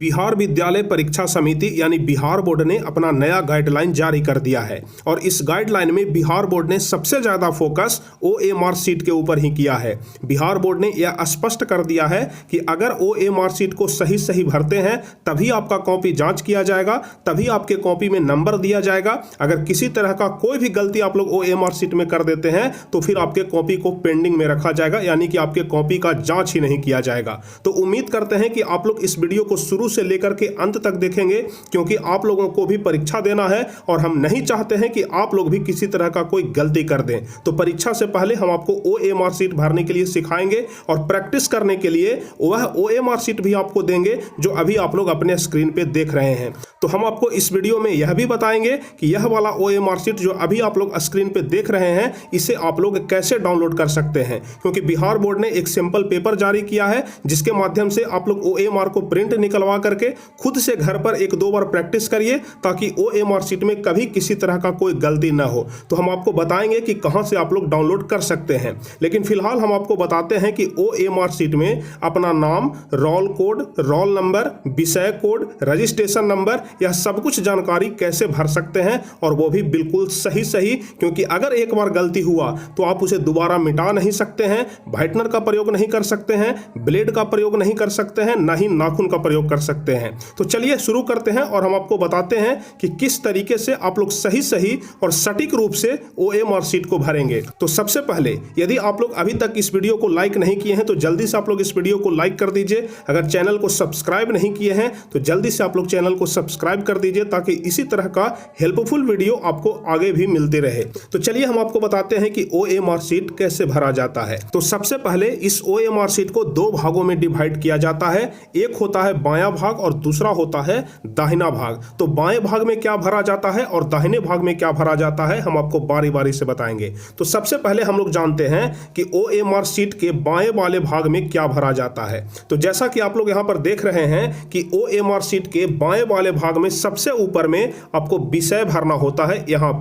बिहार विद्यालय परीक्षा समिति यानी बिहार बोर्ड ने अपना नया गाइडलाइन जारी कर दिया है और इस गाइडलाइन में बिहार बोर्ड ने सबसे ज्यादा फोकस ओएमआर शीट के ऊपर ही किया है। बिहार बोर्ड ने यह स्पष्ट कर दिया है कि अगर ओएमआर शीट को सही सही भरते हैं तभी आपका कॉपी जांच किया जाएगा, तभी आपके कॉपी में नंबर दिया जाएगा। अगर किसी तरह का कोई भी गलती आप लोग ओएमआर शीट में कर देते हैं तो फिर आपके कॉपी को पेंडिंग में रखा जाएगा, यानी कि आपके कॉपी का जांच ही नहीं किया जाएगा। तो उम्मीद करते हैं कि आप लोग इस वीडियो को शुरू से लेकर के अंत तक देखेंगे, क्योंकि आप लोगों को भी परीक्षा देना है और हम नहीं चाहते हैं कि आप लोग भी किसी तरह का कोई गलती कर दें। तो परीक्षा से पहले हम आपको ओएमआर शीट भरने के लिए सिखाएंगे और प्रैक्टिस करने के लिए वह ओएमआर शीट भी आपको देंगे जो अभी आप लोग अपने स्क्रीन पे देख रहे हैं। तो हम आपको इस वीडियो में यह भी बताएंगे कि यह वाला ओएमआर शीट जो अभी आप लोग स्क्रीन पे देख रहे हैं इसे आप लोग कैसे डाउनलोड कर सकते हैं, क्योंकि बिहार बोर्ड ने एक सिंपल पेपर जारी किया है जिसके माध्यम से आप लोग ओएमआर को प्रिंट निकलवा करके खुद से घर पर एक दो बार प्रैक्टिस करिए ताकि ओएमआर शीट में कभी किसी तरह का कोई गलती ना हो। तो हम आपको बताएंगे कि कहां से आप लोग डाउनलोड कर सकते हैं, लेकिन फिलहाल हम आपको बताते हैं कि ओएमआर शीट में अपना नाम, रोल कोड, रोल नंबर, विषय कोड, रजिस्ट्रेशन नंबर, यह सब कुछ जानकारी कैसे भर सकते हैं और वो भी बिल्कुल सही सही, क्योंकि अगर एक बार गलती हुआ तो आप उसे दोबारा मिटा नहीं सकते हैं, व्हाइटनर का प्रयोग नहीं कर सकते हैं, ब्लेड का प्रयोग नहीं कर सकते हैं, ना ही नाखून का प्रयोग कर सकते हैं। तो चलिए शुरू करते हैं और हम आपको बताते हैं कि किस तरीके से आप लोग सही सही और सटीक रूप से ओएमआर शीट को भरेंगे। तो सबसे पहले यदि आप लोग अभी तक इस वीडियो को लाइक नहीं किए हैं तो जल्दी से आप लोग इस वीडियो को लाइक कर दीजिए। अगर चैनल को सब्सक्राइब नहीं किए हैं तो जल्दी से आप लोग चैनल को सब्सक्राइब कर दीजिए ताकि इसी तरह का हेल्पफुल वीडियो आपको आगे भी मिलते रहे। तो चलिए हम आपको बताते हैं कि ओएमआर शीट कैसे भरा जाता है। तो सबसे पहले इस ओएमआर शीट को दो भागों में डिवाइड किया जाता है, एक होता है बायां भाग और दूसरा होता है दाहिना भाग। तो बाएं भाग में क्या भरा जाता है और दाहिने भाग में क्या भरा जाता है हम आपको बारी बारी से बताएंगे। तो सबसे पहले हम लोग जानते हैं कि ओएमआर शीट के बाएं वाले भाग में क्या भरा जाता है। तो जैसा कि आप लोग यहां पर देख रहे हैं कि ओएमआर शीट के बाएं वाले भाग में सबसे ऊपर में आपको विषय भरना होता है। यहाँ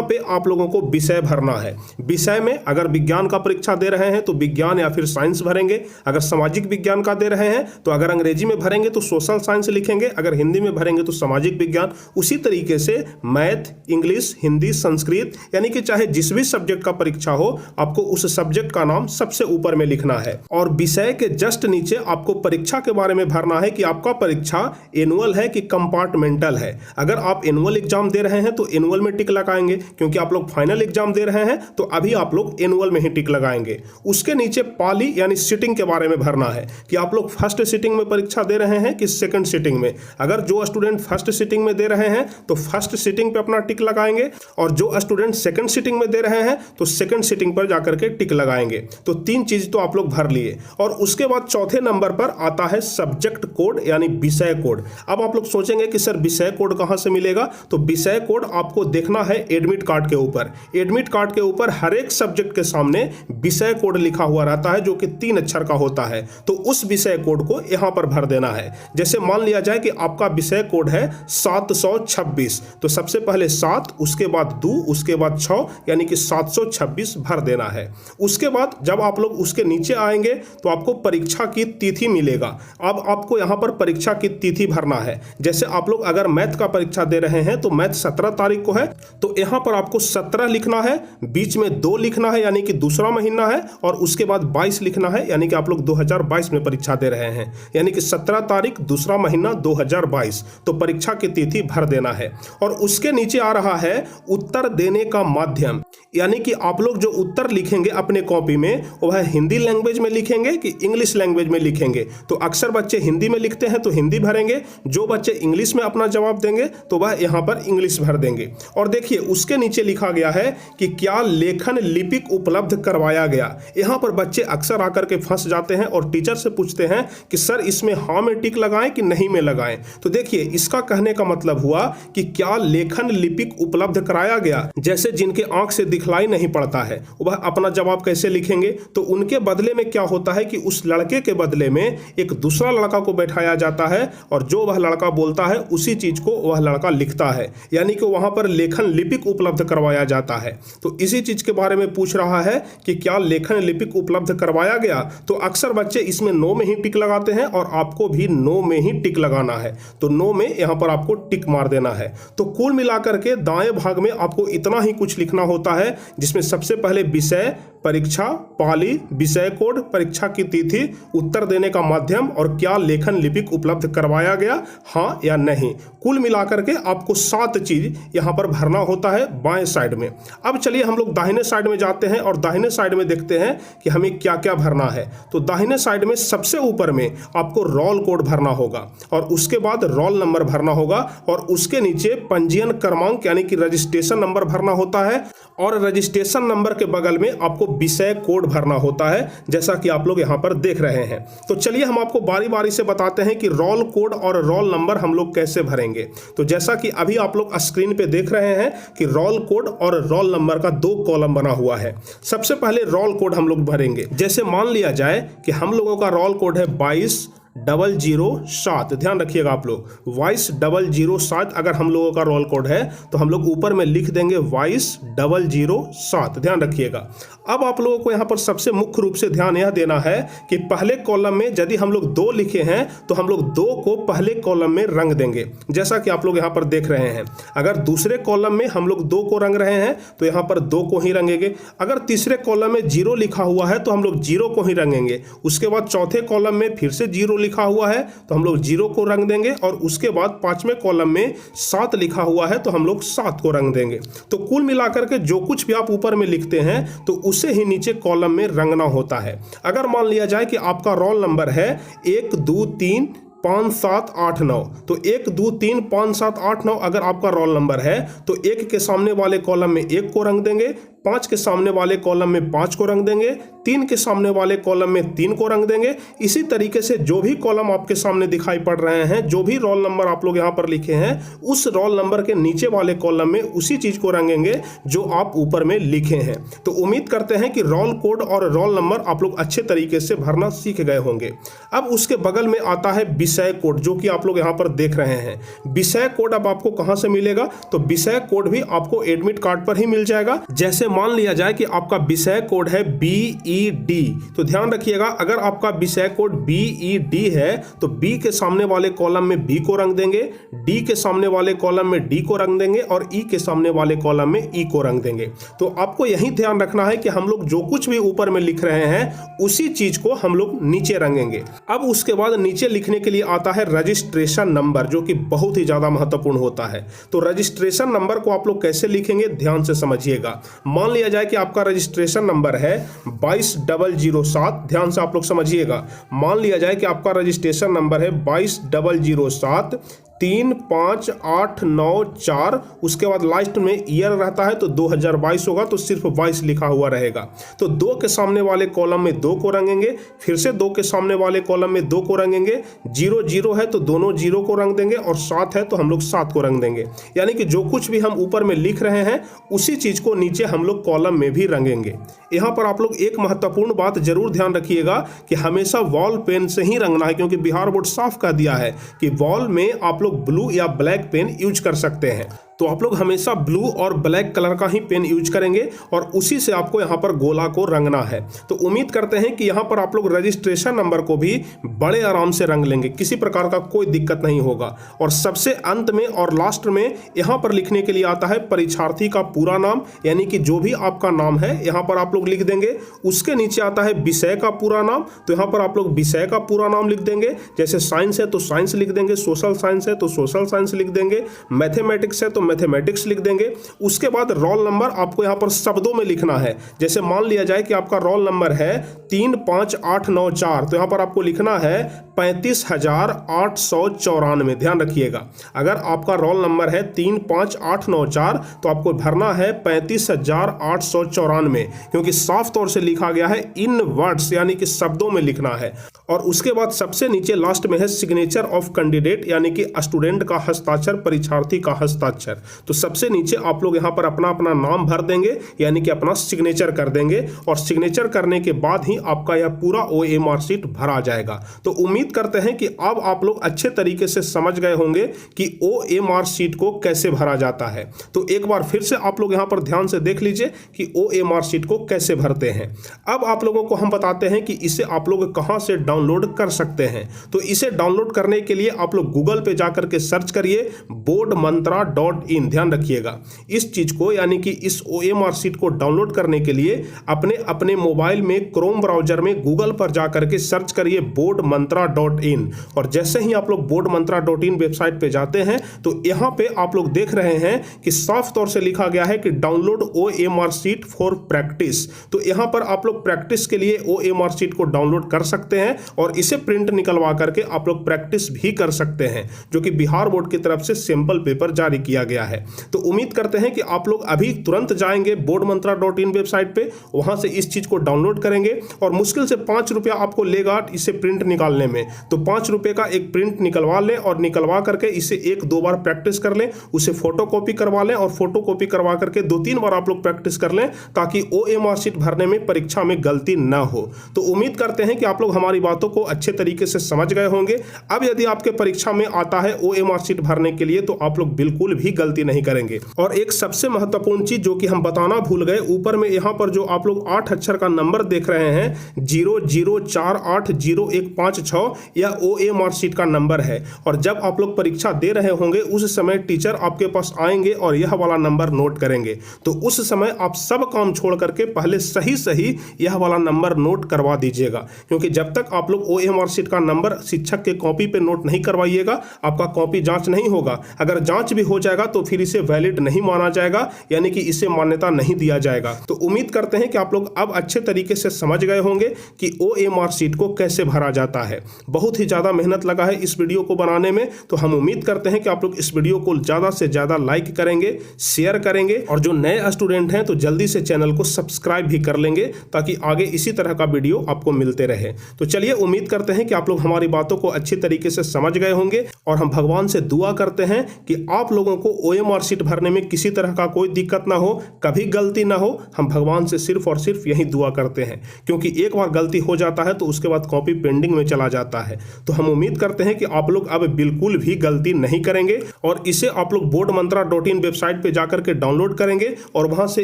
पे आप लोगों को विषय भरना है। विषय में अगर विज्ञान का परीक्षा दे रहे हैं तो विज्ञान या फिर साइंस भरेंगे, अगर सामाजिक विज्ञान का दे रहे हैं तो अगर अंग्रेजी में भरेंगे तो सोशल साइंस लिखेंगे, अगर हिंदी में भरेंगे तो सामाजिक विज्ञान। उसी तरीके से मैथ, इंग्लिश, हिंदी, संस्कृत, यानी कि चाहे जिस भी सब्जेक्ट का परीक्षा हो आपको उस सब्जेक्ट का नाम सबसे ऊपर में लिखना है। और विषय के जस्ट नीचे आपको परीक्षा के बारे में भरना है कि आपका परीक्षा एनुअल है कि कंपार्टमेंटल है। अगर आप एनुअल एग्जाम दे रहे हैं तो एनुअल में टिक लगाएंगे, क्योंकि आप लोग फाइनल एग्जाम दे रहे हैं तो अभी आप लोग एनुअल में ही टिक लगाएंगे। उसके नीचे पाली यानी सिटिंग के बारे में भरना है कि आप लोग फर्स्ट सिटिंग में परीक्षा दे रहे हैं कि सेकंड सिटिंग में। अगर जो स्टूडेंट फर्स्ट सिटिंग में दे रहे हैं तो फर्स्ट सिटिंग पे अपना टिक लगाएंगे और जो स्टूडेंट सेकंड सिटिंग में दे रहे हैं तो सेकंड सिटिंग पर जाकर के टिक लगाएंगे। तो तीन चीज तो आप लोग भर लिए। और उसके बाद चौथे नंबर पर आता है सब्जेक्ट कोड यानी विषय कोड। अब आप लोग सोचेंगे कि सर विषय कोड कहां से मिलेगा, तो विषय कोड आपको देखना है एडमिट कार्ड के ऊपर। एडमिट कार्ड के ऊपर हर एक सब्जेक्ट के सामने विषय कोड लिखा हुआ रहता है जो कि 3 अक्षर का होता है। तो उस विषय कोड को यहां पर भर देना है। जैसे मान लिया जाए कि आपका विषय कोड है 726, तो सबसे पहले 7, उसके बाद 2, उसके बाद 6, यानी कि 726 भर देना है। उसके बाद जब आप लोग उसके नीचे आएंगे तो आपको परीक्षा की तिथि मिलेगा। अब आपको यहां पर परीक्षा की तिथि भरना है। जैसे आप लोग अगर मैथ का परीक्षा दे रहे हैं तो मैथ 17 तारीख को है, तो यहां पर आपको 17 लिखना है, बीच में 2 लिखना है यानी कि दूसरा महीना है, और उसके बाद 22 लिखना है यानी कि आप लोग 2022 में परीक्षा दे रहे हैं, यानी कि 17 तारीख दूसरा महीना 2022। तो परीक्षा की तिथि भर देना है। और उसके नीचे आ रहा है उत्तर देने का माध्यम, यानी कि आप लोग जो उत्तर लिखेंगे अपने कॉपी में वह हिंदी लैंग्वेज में लिखेंगे कि इंग्लिश लैंग्वेज में लिखेंगे। तो अक्सर बच्चे हिंदी में लिखते हैं तो हिंदी भरेंगे, जो बच्चे इंग्लिश में अपना जवाब देंगे तो वह यहाँ पर इंग्लिश भर देंगे। और देखिए उसके नीचे लिखा गया है कि क्या लेखन लिपिक उपलब्ध करवाया गया। यहाँ पर बच्चे अक्सर आकर के फंस जाते हैं और टीचर से पूछते हैं कि सर इसमें हाँ में टिक लगाएं कि नहीं में लगाएं। तो देखिए इसका कहने का मतलब हुआ कि क्या लेखन लिपिक उपलब्ध कराया गया। जैसे जिनके आंख से दिखलाई नहीं पड़ता है, वह अपना जवाब कैसे लिखेंगे? तो उनके बदले में क्या होता है कि उस लड़के के बदले में एक दूसरा लड़का को बैठाया जाता है और जो वह लड़का बोलता है उसी चीज को वह लड़का लिखता है, यानी कि वहां पर लेखन लिपिक उपलब्ध करवाया जाता है। तो इसी चीज के बारे में पूछ रहा है कि क्या लेखन लिपिक उपलब्ध करवाया गया? तो अक्सर बच्चे इसमें नो में ही टिक लगाते हैं और आपको भी नो में ही टिक लगाना है। तो नो में यहां पर आपको टिक मार देना है। तो कुल मिलाकर के दाएं भाग में आपको इतना ही कुछ लिखना होता है, जिसमें सबसे पहले विषय, परीक्षा, पाली, विषय कोड, परीक्षा की तिथि, उत्तर देने का माध्यम और क्या लेखन लिपिक उपलब्ध करवाया गया, हाँ या नहीं। कुल मिलाकर के आपको 7 चीज यहां पर भरना होता है बाएं साइड में। अब चलिए हम लोग दाहिने साइड में जाते हैं और दाहिने साइड में देखते हैं कि हमें क्या क्या भरना है। तो दाहिने साइड में सबसे ऊपर में आपको रोल कोड भरना होगा और उसके बाद रोल नंबर भरना होगा और उसके नीचे पंजीयन क्रमांक यानी कि रजिस्ट्रेशन नंबर भरना होता है और रजिस्ट्रेशन नंबर के बगल में आपको विषय कोड भरना होता है, जैसा कि आप लोग यहां पर देख रहे हैं। तो चलिए हम आपको बारी बारी से बताते हैं कि रोल कोड और रोल नंबर हम लोग कैसे भरेंगे। तो जैसा कि अभी आप लोग स्क्रीन पे देख रहे हैं कि रोल कोड और रोल नंबर का 2 कॉलम बना हुआ है। सबसे पहले रोल कोड हम लोग भरेंगे। जैसे मान लिया जाए कि हम लोगों का रोल कोड है 22-007। ध्यान रखिएगा आप लोग, 22-007 अगर हम लोगों का रोल कोड है तो हम लोग ऊपर में लिख देंगे 22-007। ध्यान रखिएगा। अब आप लोगों को यहाँ पर सबसे मुख्य रूप से ध्यान यह देना है कि पहले कॉलम में यदि हम लोग 2 लिखे हैं तो हम लोग 2 को पहले कॉलम में रंग देंगे, जैसा कि आप लोग यहाँ पर देख रहे हैं। अगर दूसरे कॉलम में हम लोग 2 को रंग रहे हैं तो यहाँ पर 2 को ही रंगेंगे। अगर तीसरे कॉलम में 0 लिखा हुआ है तो हम लोग 0 को ही रंगेंगे। उसके बाद चौथे कॉलम में फिर से 0 लिखा हुआ है तो हम लोग 0 को रंग देंगे और उसके बाद 5वें कॉलम में 7 लिखा हुआ है तो हम लोग 7 को रंग देंगे। तो कुल मिलाकर के जो कुछ भी आप ऊपर में लिखते हैं तो उसे ही नीचे कॉलम में रंगना होता है। अगर मान लिया जाए कि आपका रोल नंबर है 1 2 3 5 7 8 9, तो 1 2 3 5 7 8 9 अगर आपका रोल नंबर है तो 1 के सामने वाले कॉलम में 1 को रंग देंगे, 5 के सामने वाले कॉलम में 5 को रंग देंगे, 3 के सामने वाले कॉलम में 3 को रंग देंगे। इसी तरीके से जो भी कॉलम आपके सामने दिखाई पड़ रहे हैं, जो भी रोल नंबर आप लोग यहाँ पर लिखे हैं, उस रोल नंबर के नीचे वाले कॉलम में उसी चीज को रंगेंगे जो आप ऊपर में लिखे हैं। तो उम्मीद करते हैं कि रोल कोड और रोल नंबर आप लोग अच्छे तरीके से भरना सीख गए होंगे। अब उसके बगल में आता है विषय कोड, जो कि आप लोग यहाँ पर देख रहे हैं। विषय कोड अब आपको कहाँ से मिलेगा? तो विषय कोड भी आपको एडमिट कार्ड पर ही मिल जाएगा। जैसे मान लिया जाए कि आपका विषय कोड है BED, तो ध्यान रखिएगा अगर आपका विषय कोड BED है तो B के सामने वाले कॉलम में B को रंग देंगे, D के सामने वाले कॉलम में D को रंग देंगे और E के सामने वाले कॉलम में E को रंग देंगे। तो आपको यही ध्यान रखना है कि हम लोग जो कुछ भी ऊपर में लिख रहे हैं उसी चीज को हम लोग नीचे रंगेंगे। अब उसके बाद नीचे लिखने के लिए आता है रजिस्ट्रेशन नंबर, जो कि बहुत ही ज्यादा महत्वपूर्ण होता है। तो रजिस्ट्रेशन नंबर को आप लोग कैसे लिखेंगे ध्यान से समझिएगा। मान लिया जाए कि आपका रजिस्ट्रेशन नंबर है 22-007, ध्यान से आप लोग समझिएगा। मान लिया जाए कि आपका रजिस्ट्रेशन नंबर है 22-007 3 5 8 9 4, उसके बाद लास्ट में ईयर रहता है तो 2022 होगा, तो सिर्फ 22 लिखा हुआ रहेगा। तो 2 के सामने वाले कॉलम में 2 को रंगेंगे, फिर से 2 के सामने वाले कॉलम में 2 को रंगेंगे, 0 0 है तो दोनों 0 को रंग देंगे और 7 है तो हम लोग 7 को रंग देंगे। यानी कि जो कुछ भी हम ऊपर में लिख रहे हैं उसी चीज को नीचे हम लोग कॉलम में भी रंगेंगे। यहाँ पर आप लोग एक महत्वपूर्ण बात जरूर ध्यान रखिएगा कि हमेशा वॉल पेन से ही रंगना है, क्योंकि बिहार बोर्ड साफ कह दिया है कि वॉल में आप लोग ब्लू या ब्लैक पेन यूज कर सकते हैं। तो आप लोग हमेशा ब्लू और ब्लैक कलर का ही पेन यूज करेंगे और उसी से आपको यहाँ पर गोला को रंगना है। तो उम्मीद करते हैं कि यहाँ पर आप लोग रजिस्ट्रेशन नंबर को भी बड़े आराम से रंग लेंगे, किसी प्रकार का कोई दिक्कत नहीं होगा। और सबसे अंत में और लास्ट में यहाँ पर लिखने के लिए आता है परीक्षार्थी का पूरा नाम, यानी कि जो भी आपका नाम है यहाँ पर आप लोग लिख देंगे। उसके नीचे आता है विषय का पूरा नाम, तो यहाँ पर आप लोग विषय का पूरा नाम लिख देंगे। जैसे साइंस है तो साइंस लिख देंगे, सोशल साइंस है तो सोशल साइंस लिख देंगे, मैथमेटिक्स है तो मैथमेटिक्स लिख देंगे। उसके बाद रोल नंबर आपको यहाँ पर शब्दों में लिखना है। जैसे मान लिया जाए कि आपका रोल नंबर है 3 5 8 9 4, तो यहाँ पर आपको लिखना है 35,894। ध्यान रखिएगा, अगर आपका रोल नंबर है 35894 तो आपको भरना है 35,894, क्योंकि साफ तौर से लिखा गया है इन वर्ड्स, यानी कि शब्दों में लिखना है। और उसके बाद सबसे नीचे लास्ट में है सिग्नेचर ऑफ कैंडिडेट, यानी कि स्टूडेंट का हस्ताक्षर, परीक्षार्थी का हस्ताक्षर। तो सबसे नीचे आप लोग यहाँ पर अपना अपना नाम भर देंगे, यानी कि अपना सिग्नेचर कर देंगे, और सिग्नेचर करने के बाद ही आपका यह पूरा OMR शीट भरा जाएगा। तो उम्मीद करते हैं कि अब आप लोग अच्छे तरीके से समझ गए होंगे कि OMR शीट को कैसे भरा जाता है। तो एक बार फिर से आप लोग यहाँ पर ध्यान से देख लीजिए कि OMR शीट को कैसे भरते हैं। अब आप लोगों को हम बताते हैं कि इसे आप लोग कहां से डाउनलोड कर सकते हैं। तो इसे डाउनलोड करने के लिए आप लोग गूगल पे जाकर के सर्च करिए boardmantra.in। ध्यान रखिएगा, इस चीज को यानी कि इस OMR शीट को डाउनलोड करने के लिए अपने अपने मोबाइल में क्रोम ब्राउजर में गूगल पर जाकर के सर्च करिए boardmantra.in। और जैसे ही आप लोग boardmantra.in वेबसाइट पे जाते हैं तो यहाँ पे आप लोग देख रहे हैं कि साफ तौर से लिखा गया है कि download OMR sheet for practice. तो यहाँ पर आप लोग प्रैक्टिस के लिए OMR शीट को डाउनलोड कर सकते हैं और इसे प्रिंट निकलवा करके आप लोग प्रैक्टिस भी कर सकते हैं, जो कि बिहार बोर्ड की तरफ से सैंपल पेपर जारी किया गया है। तो उम्मीद करते हैं कि आप लोग अभी तुरंत जाएंगे boardmantra.in वेबसाइट पे, वहां से इस चीज को डाउनलोड करेंगे और मुश्किल से 5 रुपया आपको लेगा इसे प्रिंट निकालने में। तो 5 रुपये का एक प्रिंट निकलवा लें और निकलवा करके इसे 1-2 बार प्रैक्टिस कर लें, उसे फोटो कॉपी करवा लें और फोटो कॉपी करवा करके 2-3 बार आप लोग प्रैक्टिस कर लें, ताकि OMR शीट भरने में परीक्षा में गलती ना हो। तो उम्मीद करते हैं कि आप लोग हमारी बातों को अच्छे तरीके से समझ गए होंगे। अब यदि आपके परीक्षा में आता है OMR शीट भरने के लिए तो आप लोग बिल्कुल भी गलती नहीं करेंगे। और एक सबसे महत्वपूर्ण चीज जो कि हम बताना भूल गए, ऊपर में यहाँ पर जो आप लोग 8 अक्षर का नंबर देख रहे हैं 00480156, यह OMR शीट का नंबर है। और जब आप लोग परीक्षा दे रहे होंगे उस समय टीचर आपके पास आएंगे और यह वाला नंबर नोट करेंगे। तो उस समय आप सब काम छोड़ करके पहले सही सही यह वाला नंबर नोट करवा दीजिएगा, क्योंकि जब तक आप लोग OMR शीट का नंबर शिक्षक के कॉपी पे नोट नहीं करवाइएगा आपका कॉपी जांच नहीं होगा। अगर जांच भी हो जाएगा तो फिर इसे वैलिड नहीं माना जाएगा, यानी कि इसे मान्यता नहीं दिया जाएगा। तो उम्मीद करते हैं कि आप लोग अब अच्छे तरीके से समझ गए होंगे कि OMR शीट को कैसे भरा जाता है। बहुत ही ज्यादा मेहनत लगा है इस वीडियो को बनाने में, तो हम उम्मीद करते हैं कि आप लोग इस वीडियो को ज्यादा से ज्यादा लाइक करेंगे, शेयर करेंगे, और जो नए स्टूडेंट हैं तो जल्दी से चैनल को सब्सक्राइब भी कर लेंगे, ताकि आगे इसी तरह का वीडियो आपको मिलते रहे। तो चलिए, उम्मीद करते हैं कि आप लोग हमारी बातों को अच्छी तरीके से समझ गए होंगे, और हम भगवान से दुआ करते हैं कि आप लोगों को OMR शीट भरने में किसी तरह का कोई दिक्कत ना हो, कभी गलती ना हो। हम भगवान से सिर्फ और सिर्फ यही दुआ करते हैं, क्योंकि एक बार गलती हो जाता है तो उसके बाद कॉपी पेंडिंग में चला जाता है। तो हम उम्मीद करते हैं कि आप लोग अब बिल्कुल भी गलती नहीं करेंगे, और इसे आप लोग boardmantra.in वेबसाइट पे जाकर के डाउनलोड करेंगे और वहां से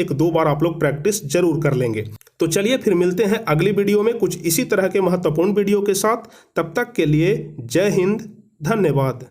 1-2 बार आप लोग प्रैक्टिस जरूर कर लेंगे। तो चलिए फिर मिलते हैं अगली वीडियो में कुछ इसी तरह के महत्वपूर्ण वीडियो के साथ। तब तक के लिए जय हिंद, धन्यवाद।